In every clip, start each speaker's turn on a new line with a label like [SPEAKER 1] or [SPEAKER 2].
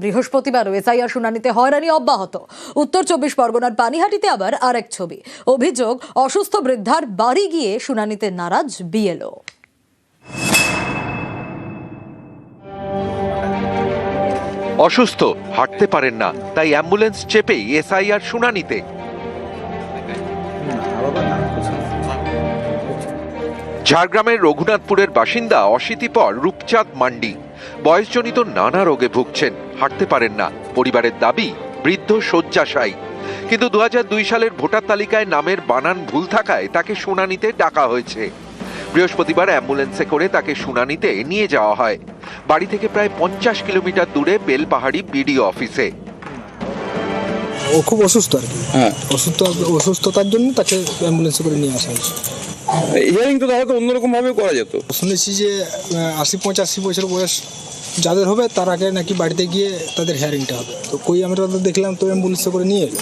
[SPEAKER 1] বৃহস্পতিবারও SIR শুনানিতে হয়রানি অব্যাহত। উত্তর 24 পরগনার পানিহাটিতে আবার আরেক ছবি। অভিযোগ, অসুস্থ বৃদ্ধার বাড়ি গিয়ে শুনানিতে নারাজ বিএলও।
[SPEAKER 2] অসুস্থ, হাঁটতে পারেন না, তাই অ্যাম্বুলেন্স চেপেই এসআইআর শুনানিতে। ঝাড়গ্রামের রঘুনাথপুরের বাসিন্দা অশীতিপর রূপচাঁদ মান্ডি বয়সজনিত নানা রোগে ভুগছেন, হাঁটতে পারেন না। পরিবারের দাবি বৃদ্ধ শয্যাশায়ী, কিন্তু 2002 সালের ভোটার তালিকায় নামের বানান ভুল থাকায় তাকে শুনানিতে ডাকা হয়েছে। বৃহস্পতিবার অ্যাম্বুলেন্সে করে তাকে শুনানিতে নিয়ে যাওয়া হয় বাড়ি থেকে প্রায় 50 কিলোমিটার দূরে বেলপাহাড়ি বিডিও অফিসে।
[SPEAKER 3] ও খুব অসুস্থ আর কি। অসুস্থতার জন্য তাকে অ্যাম্বুলেন্সে করে নিয়ে আসা হয়েছে।
[SPEAKER 4] হিয়ারিং তো তাহলে অন্যরকম ভাবে করা যেত।
[SPEAKER 3] শুনেছি যে 80-85 বছর বয়স যাদের হবে তার আগে নাকি বাড়িতে গিয়ে তাদের হিয়ারিংটা হবে। তো আমরা তো দেখলাম তো অ্যাম্বুলেন্সে করে নিয়ে এলো।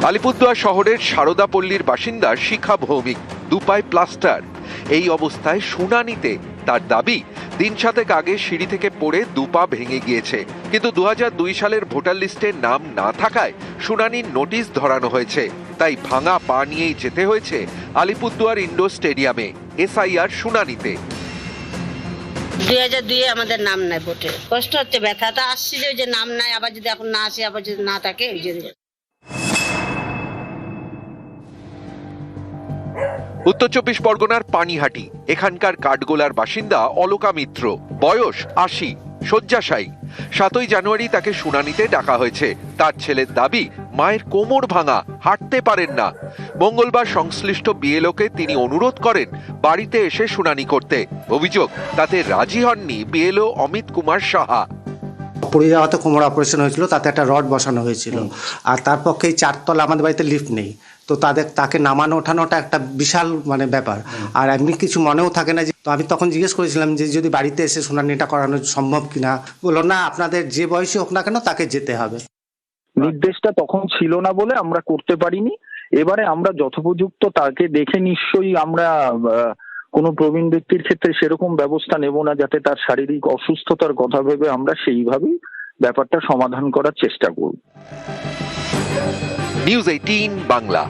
[SPEAKER 2] আলিপুরদুয়ার শহরের সারদাপল্লীর বাসিন্দা শিখা ভৌমিক, দুপায় প্লাস্টার। এই অবস্থায় শুনানিতে তার দাবি, দিন সাতেক আগে সিঁড়ি থেকে পড়ে দুপা ভেঙে গিয়েছে, কিন্তু 2002 সালের ভোটার লিস্টে নাম না থাকায় শুনানির নোটিশ ধরানো হয়েছে। তাই ভাঙা পা নিয়েই যেতে হয়েছে আলিপুরদুয়ার ইন্ডোর স্টেডিয়ামে এসআইআর শুনানিতে।
[SPEAKER 5] 2002 আমাদের নাম নাই ভোটে, কষ্ট হচ্ছে, ব্যথাটা আসছে যে নাম নাই, আবার যদি এখন না আসে, আবার যদি না থাকে ওই জন্য।
[SPEAKER 2] উত্তর 24 পরগনার পানিহাটি, এখানকার কাঠগোলার বাসিন্দা অলকা মিত্র, বয়স 80, শয্যাশায়ী। 7ই জানুয়ারি তাকে শুনানিতে ডাকা হয়েছে। তার ছেলের দাবি, মায়ের কোমর ভাঙা, হাঁটতে পারেন না। মঙ্গলবার সংশ্লিষ্ট বিএলওকে তিনি অনুরোধ করেন বাড়িতে এসে শুনানি করতে। অভিযোগ, তাতে রাজি হননি বিএলও অমিত কুমার সাহা।
[SPEAKER 6] পড়ে যাওয়াতে কোমর অপারেশন হয়েছিল, তাতে একটা রড বসানো হয়েছিল। আর তার পক্ষে 4 তলা, আমাদের বাড়িতে লিফট নেই, তো তাকে নামানো ওঠানোটা একটা বিশাল ব্যাপার। আর এমনি কিছু মনেও থাকে না। তো আমি তখন জিজ্ঞেস করেছিলাম যে যদি বাড়িতে এসে শুনানিটা করানো সম্ভব কিনা। বললো না, আপনাদের যে বয়সী হোক না কেন তাকে যেতে হবে।
[SPEAKER 7] নির্দেশটা তখন ছিল না বলে আমরা করতে পারিনি। এবারে আমরা যথোপযুক্ত তাকে দেখে নিশ্চয়ই আমরা কোনো প্রবীণ ব্যক্তির ক্ষেত্রে সেরকম ব্যবস্থা নেব না, যাতে তার শারীরিক অসুস্থতার কথা ভেবে আমরা সেইভাবেই ব্যাপারটা সমাধান করার চেষ্টা করব।
[SPEAKER 2] নিউজ 18 বাংলা।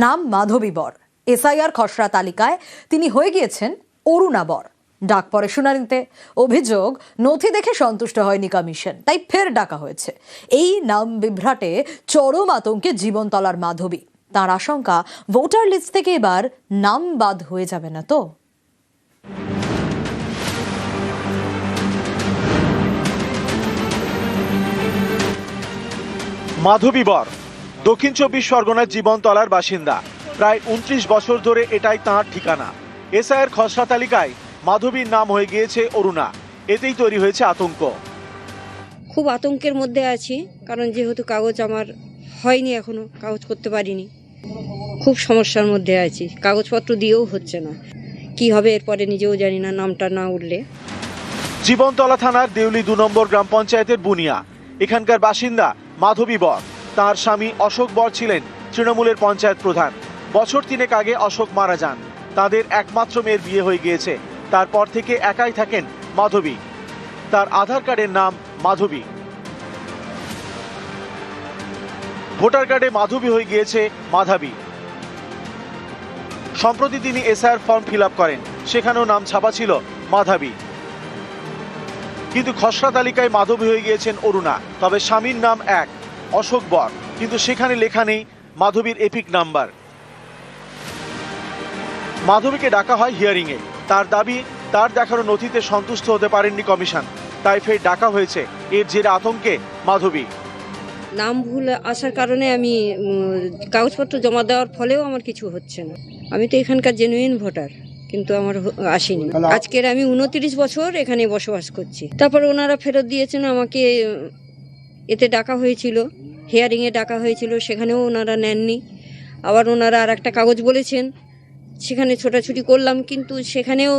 [SPEAKER 1] নাম মাধবী বর, এসআইআর খসড়া তালিকায় তিনি হয়ে গিয়েছেন অরুণা বর। ডাক পরে শুনানিতে। অভিযোগ, নথি দেখে সন্তুষ্ট হয়নি কমিশন, তাই ফের ডাকা হয়েছে। এই নাম বিভ্রাটে চরম আতঙ্কে জীবনতলার মাধবী। তার আশঙ্কা, ভোটার লিস্ট থেকে এবার নাম বাদ হয়ে যাবে না তো।
[SPEAKER 8] মাধবী বর দক্ষিণ 24 পরগনার জীবনতলার বাসিন্দা। প্রায় 29 বছর ধরে এটাই তাঁর ঠিকানা। এসআইআর খসড়া তালিকায় মাধবীর নাম হয়ে গিয়েছে অরুণা। এতেই তৈরি হয়েছে আতঙ্ক।
[SPEAKER 9] খুব আতঙ্কের মধ্যে আছি, কারণ যেহেতু কাগজ আমার হয়নি, এখনো কাগজ করতে পারিনি। খুব সমস্যার মধ্যে আছি, কাগজপত্র দিয়েও হচ্ছে না। কি হবে এরপরে নিজেও জানি না, নামটা না উঠলে।
[SPEAKER 8] জীবনতলা থানার দেউলি 2 নম্বর গ্রাম পঞ্চায়েতের বুনিয়া এখানকার বাসিন্দা মাধবী বর। তাঁর স্বামী অশোক বর ছিলেন তৃণমূলের পঞ্চায়েত প্রধান। বছর 3 আগে অশোক মারা যান। তাদের একমাত্র মেয়ের বিয়ে হয়ে গিয়েছে। তারপর থেকে একাই থাকেন মাধবী। তার আধার কার্ডের নাম মাধবী। ভোটার কার্ডে মাধবী হয়ে গিয়েছে মাধাবী। সম্প্রতি তিনি এসআইআর ফর্ম ফিল আপ করেন, সেখানেও নাম ছাপা ছিল মাধাবী। কিন্তু খসড়া তালিকায় মাধবী হয়ে গিয়েছেন অরুণা। তবে স্বামীর নাম এক, অশোক বর, কিন্তু সেখানে লেখা নেই মাধবীর এপিক নাম্বার। মাধবীকে ডাকা হয় হিয়ারিংয়ে। তার দাবি, তার দেখানো নথিতে সন্তুষ্ট হতে পারেননি কমিশন, তাই ফের ডাকা হয়েছে। এর জেরে আতঙ্কে মাধবী।
[SPEAKER 9] নাম ভুল আসার কারণে আমি কাগজপত্র জমা দেওয়ার ফলেও আমার কিছু হচ্ছে না। আমি তো এখানকার জেনুইন ভোটার, কিন্তু আমার আসেনি। আজকের আমি 29 বছর এখানে বসবাস করছি। তারপর ওনারা ফেরত দিয়েছেন আমাকে। এতে ডাকা হয়েছিল, হিয়ারিংয়ে ডাকা হয়েছিল, সেখানেও ওনারা নেননি। আবার ওনারা আর একটা কাগজ বলেছেন, সেখানে ছোটাছুটি করলাম, কিন্তু সেখানেও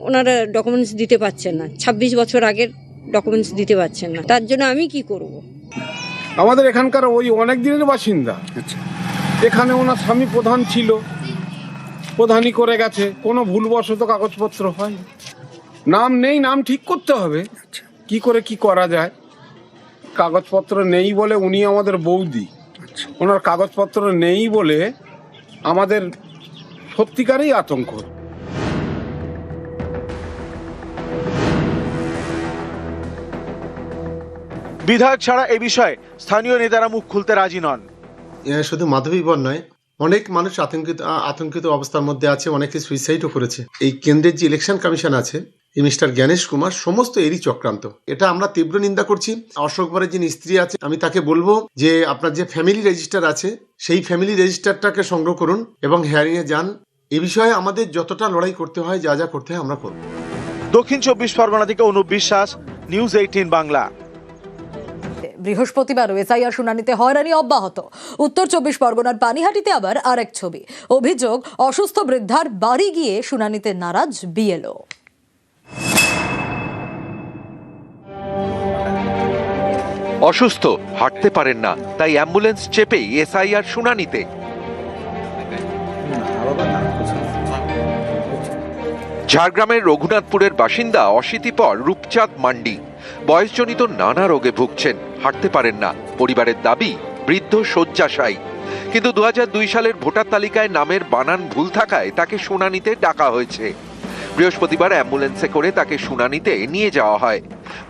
[SPEAKER 9] ওনারা ডকুমেন্টস দিতে পারছেন না। 26 বছর আগের ডকুমেন্টস দিতে পারছেন না। তার জন্য আমি কি করব?
[SPEAKER 4] আমাদের এখানকার ওই অনেক দিনের বাসিন্দা। এখানে ওনার স্বামী প্রধান ছিল,
[SPEAKER 10] প্রধানই করে গেছে, কোনো ভুলবশত কাগজপত্র হয়, নাম নেই, নাম ঠিক করতে হবে কি করে কি করা যায়। কাগজপত্র নেই বলে উনি আমাদের বৌদি, ওনার কাগজপত্র নেই বলে আমাদের সত্যিকারেই আতঙ্ক।
[SPEAKER 8] বিধায়ক ছাড়া এ বিষয়ে স্থানীয় নেতারা মুখ খুলতে রাজি নন।
[SPEAKER 11] শুধু মাধবীবর নয়, অনেক মানুষ আতঙ্কিত অবস্থার মধ্যে আছে, অনেকে সুইসাইডও করেছে। এই কেন্দ্রের যে ইলেকশন কমিশন আছে, এই মিস্টার জ্ঞানেশ কুমার, সমস্ত এরই চক্রান্ত। এটা আমরা তীব্র নিন্দা করছি। অশোক বরের যিনি স্ত্রী আছে, আমি তাকে বলবো যে আপনার যে ফ্যামিলি রেজিস্টার আছে, সেই ফ্যামিলি রেজিস্টারটাকে সংগ্রহ করুন এবং হিয়ারিংয়ে যান। এ বিষয়ে আমাদের যতটা লড়াই করতে হয়, যা যা করতে হয় আমরা করব।
[SPEAKER 8] দক্ষিণ 24 পরগনা থেকে অনুপ বিশ্বাস, নিউজ 18 বাংলা।
[SPEAKER 1] বৃহস্পতিবার এসআইআর শুনানিতে হয়রানি অব্যাহত। উত্তর 24 পরগনার পানিহাটিতে আবার আরেক ছবি। অভিযোগ, অসুস্থ বৃদ্ধার বাড়ি গিয়ে শুনানিতে নারাজ বিএলও।
[SPEAKER 2] অসুস্থ, হাঁটতে পারেন না, তাই অ্যাম্বুলেন্স চেপেই এসআইআর শুনানিতে। ঝাড়গ্রামের রঘুনাথপুরের বাসিন্দা অশীতিপর রূপচাঁদ মান্ডি বয়সজনিত নানা রোগে ভুগছেন, হাঁটতে পারেন না। পরিবারের দাবি, বৃদ্ধ শয্যাশায়ী। কিন্তু 2002 সালের ভোটার তালিকায় নামের বানান ভুল থাকায় তাকে শুনানিতে ডাকা হয়েছে। বৃহস্পতিবার অ্যাম্বুলেন্সে করে তাকে শুনানিতে নিয়ে যাওয়া হয়।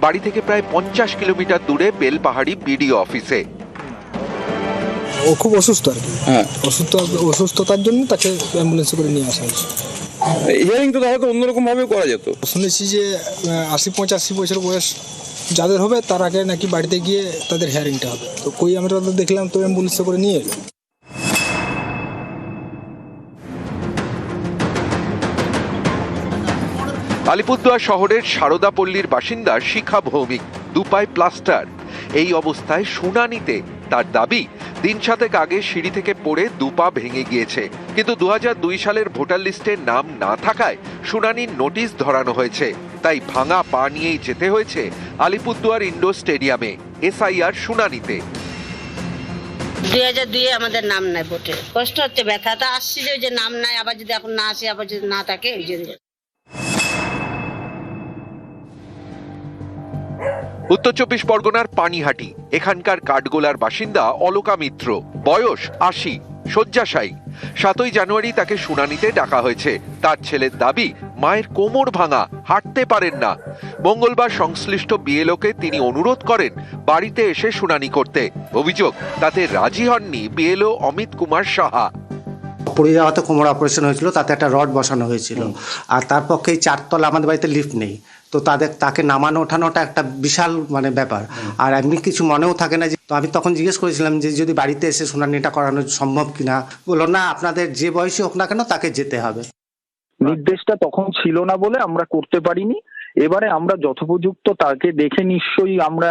[SPEAKER 2] বাড়ি থেকে প্রায় 50 কিলোমিটার দূরে বেলপাহাড়ি বিডিও অফিসে।
[SPEAKER 3] ও খুব অসুস্থ আর কি, অসুস্থতার জন্য তাকে অ্যাম্বুলেন্সে করে নিয়ে আসা হয়েছে।
[SPEAKER 4] হিয়ারিং তো তাহলে অন্যরকম ভাবে করা যেত।
[SPEAKER 3] শুনেছি যে 80-85 বছর বয়স যাদের হবে তার আগে নাকি বাড়িতে গিয়ে তাদের হিয়ারিংটা হবে। তো আমরা তো দেখলাম, তো অ্যাম্বুলেন্সে করে নিয়ে এলো।
[SPEAKER 2] আলিপুরদুয়ার শহরের সারদাপল্লীর বাসিন্দা শিখা ভৌমিক, দুপায় প্লাস্টার। এই অবস্থায় শুনানিতে তার দাবি, দিন সাতেক আগে সিঁড়ি থেকে পড়ে দুপা ভেঙে গিয়েছে। কিন্তু 2002 সালের ভোটার লিস্টে নাম না থাকায় শুনানির নোটিশ ধরানো হয়েছে। তাই ভাঙা পা নিয়েই যেতে হয়েছে আলিপুরদুয়ার ইন্ডোর স্টেডিয়ামে এসআইআর শুনানিতে।
[SPEAKER 5] 2002 আমাদের নাম নাই ভোটে, কষ্ট হচ্ছে, ব্যথাটা আসছে যে নাম নাই, আবার যদি এখন না আসে, আবার যদি না থাকে, ওই জন্য।
[SPEAKER 2] উত্তর 24 পরগনার পানিহাটি, এখানকার কাঠগোলার বাসিন্দা অলকা মিত্র, বয়স 80, শয্যাশায়ী। 7ই জানুয়ারি তাকে শুনানিতে ডাকা হয়েছে। তার ছেলের দাবি, মায়ের কোমর ভাঙা, হাঁটতে পারেন না। মঙ্গলবার সংশ্লিষ্ট বিএলওকে তিনি অনুরোধ করেন বাড়িতে এসে শুনানি করতে। অভিযোগ, তাতে রাজি হননি বিএলও অমিত কুমার সাহা।
[SPEAKER 6] পড়ে যাওয়াতে কোমর অপারেশন হয়েছিল, তাতে একটা রড বসানো হয়েছিল। আর তার পক্ষে এই 4 তলা, আমাদের বাড়িতে লিফট নেই, তো তাকে নামানো ওঠানোটা একটা বিশাল ব্যাপার। আর এমনি কিছু মনেও থাকে না। তো আমি তখন জিজ্ঞেস করেছিলাম যে যদি বাড়িতে এসে শুনানিটা করানো সম্ভব কিনা। বললো না, আপনাদের যে বয়সী হোক না কেন তাকে যেতে হবে।
[SPEAKER 7] নির্দেশটা তখন ছিল না বলে আমরা করতে পারিনি। এবারে আমরা যথোপযুক্ত তাকে দেখে নিশ্চয়ই আমরা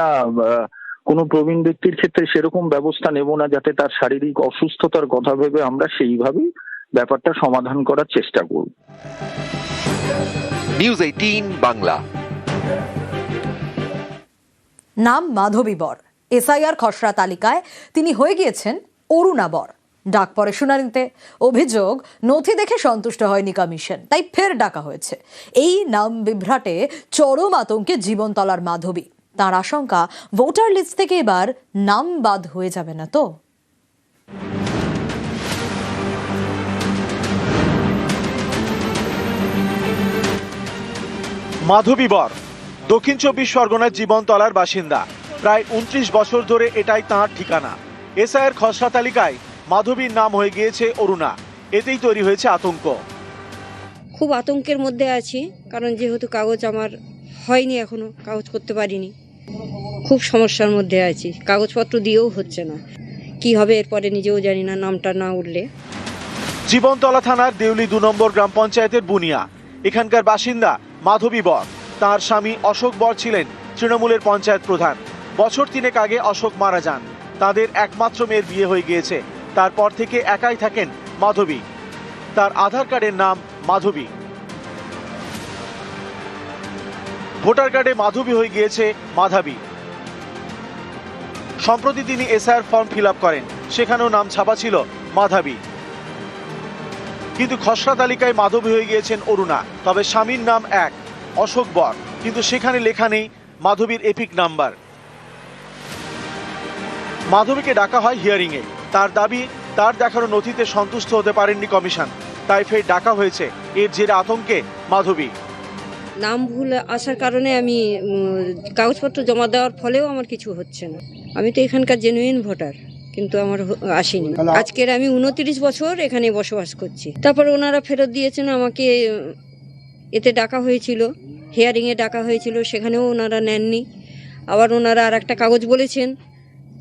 [SPEAKER 7] কোনো প্রবীণ ব্যক্তির ক্ষেত্রে সেরকম ব্যবস্থা নেব না, যাতে তার শারীরিক অসুস্থতার কথা ভেবে আমরা সেইভাবেই ব্যাপারটা সমাধান করার চেষ্টা করব।
[SPEAKER 2] নিউজ 18 বাংলা।
[SPEAKER 1] নাম মাধবী বর। এসআইআর খসড়া তালিকায় তিনি হয়ে গিয়েছেন অরুণা বর। ডাক পরে শুনানিতে। অভিযোগ, নথি দেখে সন্তুষ্ট হয়নি কমিশন, তাই ফের ডাকা হয়েছে। এই নাম বিভ্রাটে চরম আতঙ্কে জীবনতলার মাধবী। তার আশঙ্কা, ভোটার লিস্ট থেকে এবার নাম বাদ হয়ে যাবে না তো।
[SPEAKER 8] মাধবী বর দক্ষিণ 24 পরগনার জীবনতলার বাসিন্দা। প্রায় 29 বছর ধরে এটাই তাঁর ঠিকানা। এসআইআর খসড়া তালিকায় মাধবীর নাম হয়ে গিয়েছে অরুণা। এতেই তৈরি হয়েছে আতঙ্ক।
[SPEAKER 9] খুব আতঙ্কের মধ্যে আছি, কারণ যেহেতু কাগজ আমার হয়নি, এখনো কাগজ করতে পারিনি। খুব সমস্যার মধ্যে আছি, কাগজপত্র দিয়েও হচ্ছে না। কি হবে এরপরে নিজেও জানি না, নামটা না উঠলে।
[SPEAKER 8] জীবনতলা থানার দেউলি 2 নম্বর গ্রাম পঞ্চায়েতের বুনিয়া। এখানকার বাসিন্দা মাধবী বর। তাঁর স্বামী অশোক বর ছিলেন তৃণমূলের পঞ্চায়েত প্রধান। বছর 3 আগে অশোক মারা যান। তাদের একমাত্র মেয়ের বিয়ে হয়ে গিয়েছে। তারপর থেকে একাই থাকেন মাধবী। তার আধার কার্ডের নাম মাধবী। ভোটার কার্ডে মাধবী হয়ে গিয়েছে মাধাবী। সম্প্রতি তিনি এসআইআর ফর্ম ফিল আপ করেন, সেখানেও নাম ছাপা ছিল মাধাবী। কিন্তু খসড়া তালিকায় মাধবী হয়ে গিয়েছেন অরুণা। তবে স্বামীর নাম এক, অশোক বর, কিন্তু সেখানে লেখা নেই মাধবীর এপিক নাম্বার। মাধবীকে ডাকা হয় হিয়ারিংয়ে। তার দাবি, তার দেখানো নথিতে সন্তুষ্ট হতে পারেননি কমিশন, তাই ফের ডাকা হয়েছে। এর জেরে আতঙ্কে মাধবী।
[SPEAKER 9] নাম ভুল আসার কারণে আমি কাগজপত্র জমা দেওয়ার ফলেও আমার কিছু হচ্ছে না। আমি তো এখানকার জেনুইন ভোটার, কিন্তু আমার আসেনি। আজকের আমি 29 বছর এখানে বসবাস করছি। তারপর ওনারা ফেরত দিয়েছেন আমাকে। এতে ডাকা হয়েছিল, হিয়ারিংয়ে ডাকা হয়েছিল, সেখানেও ওনারা নেননি। আবার ওনারা আর একটা কাগজ বলেছেন,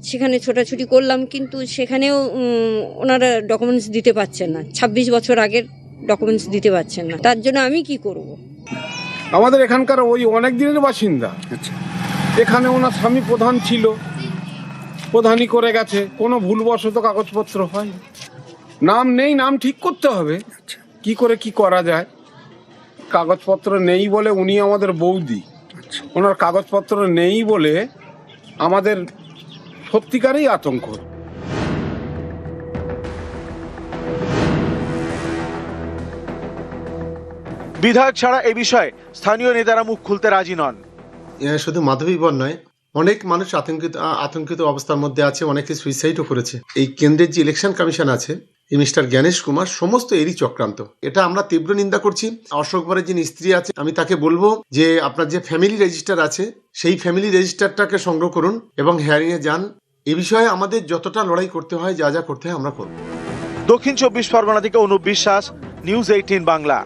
[SPEAKER 9] সেখানে ছোটাছুটি করলাম, কিন্তু সেখানেও ওনারা ডকুমেন্টস দিতে পারছেন না। 26 বছর আগের ডকুমেন্টস দিতে পারছেন না। তার জন্য আমি কি করব?
[SPEAKER 10] আমাদের এখানকার ওই অনেক দিনের বাসিন্দা। এখানে ওনার স্বামী প্রধান ছিল, প্রধানই করে গেছে, কোনো ভুলবশত কাগজপত্র হয়, নাম নেই, নাম ঠিক করতে হবে। কি করে কি করা যায়? কাগজপত্র নেই বলে উনি আমাদের বৌদি, ওনার কাগজপত্র নেই বলে আমাদের সত্যিকারেই আতঙ্ক।
[SPEAKER 8] বিধায়ক ছাড়া এ বিষয়ে স্থানীয় নেতারা মুখ খুলতে রাজি নন।
[SPEAKER 11] শুধু মাধবী বর নয়, অনেক মানুষ আতঙ্কিত অবস্থার মধ্যে আছে, অনেকে সুইসাইডও করেছে। এই কেন্দ্রের যে ইলেকশন কমিশন আছে, এই মিস্টার জ্ঞানেশ কুমার, সমস্ত এরই চক্রান্ত। এটা আমরা তীব্র নিন্দা করছি। অশোক বরের যিনি স্ত্রী আছে, আমি তাকে বলবো যে আপনার যে ফ্যামিলি রেজিস্টার আছে, সেই ফ্যামিলি রেজিস্টারটাকে সংগ্রহ করুন এবং হিয়ারিংয়ে যান। এ বিষয়ে আমাদের যতটা লড়াই করতে হয়, যা যা করতে হয় আমরা করব।
[SPEAKER 8] দক্ষিণ 24 পরগনা থেকে অনুপ বিশ্বাস, নিউজ 18 বাংলা।